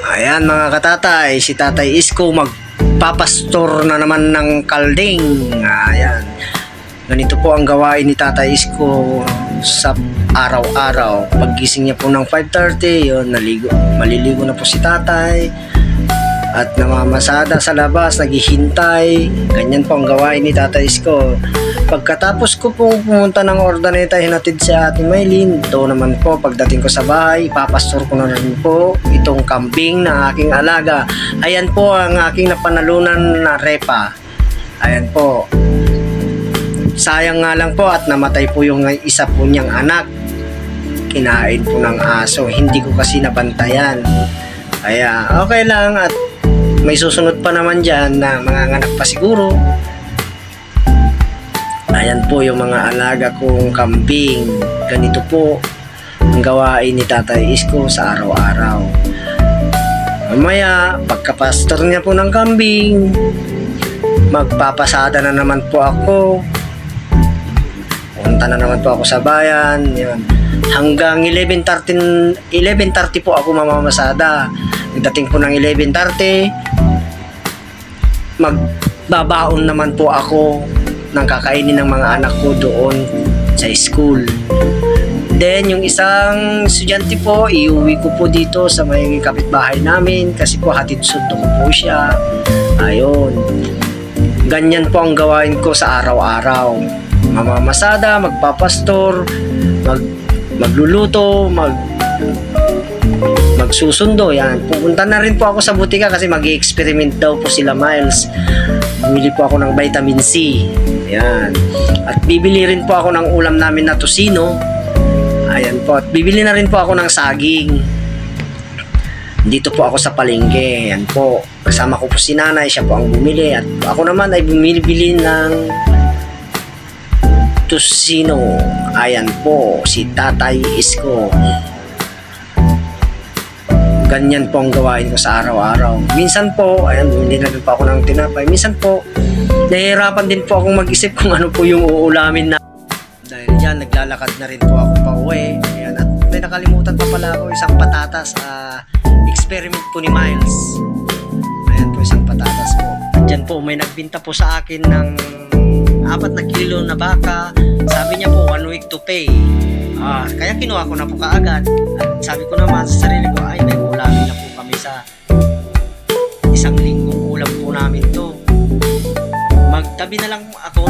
Ayan mga katatay, si Tatay Isko magpapastor na naman ng kalding. Ayan. Ganito po ang gawain ni Tatay Isko sa araw-araw. Paggising niya po ng 5:30, yun, maliligo na po si Tatay. At namamasada sa labas, naghihintay. Ganyan po ang gawain ni Tatay Isko. Pagkatapos ko pong pumunta ng Ordaneta, hinatid si Ate Maylin. Ito naman po, pagdating ko sa bahay, ipapastor ko na rin po itong kambing na aking alaga. Ayan po ang aking napanalunan na repa. Ayan po. Sayang nga lang po at namatay po yung isa po niyang anak. Kinain po ng aso. Hindi ko kasi nabantayan. Kaya okay lang at may susunod pa naman dyan na mga anak pa siguro. Ayan po yung mga alaga kong kambing. Ganito po ang gawain ni Tatay Isko sa araw-araw. Mamaya, pagkapastor niya po ng kambing, magpapasada na naman po ako. Punta na naman po ako sa bayan. Yun. Hanggang 11:30 po ako mamamasada. Pagdating po ng 11:30, magbabaon naman po ako ng kakainin ng mga anak ko doon sa school. Then yung isang estudyante po, iuwi ko po dito sa may kapitbahay namin kasi po hatid sundo ko po siya. Ayun. Ganyan po ang gawain ko sa araw-araw. Mamamasada, magpapastor, magluluto, magsusundo. Yan. Pupunta na rin po ako sa butika kasi mag-i-experiment daw po sila Miles. Bumili po ako ng vitamin C. Yan. At bibili rin po ako ng ulam namin na tosino. Ayan po. At bibili na rin po ako ng saging. Dito po ako sa palengke. Yan po. Kasama ko po si nanay. Siya po ang bumili. At ako naman ay bumili ng tosino. Ayan po. Si Tatay Isko. Ganyan po ang gawain ko sa araw-araw. Minsan po, ayan, bumili na rin po ako ng tinapay. Minsan po, nahihirapan din po akong mag-isip kung ano po yung uulamin na. Dahil dyan, naglalakad na rin po ako pa uwi. Ayan, at may nakalimutan pa pala ako, isang patatas. Experiment po ni Miles. Ayan po, isang patatas po. At dyan po, may nagbinta po sa akin ng 4 na kilo na baka. Sabi niya po, 1 week to pay. Kaya kinuha ko na po kaagad. At sabi ko naman sa sarili ko, ay may ulamin na po kami sa 1 linggong ulam po namin to. Magtabi na lang ako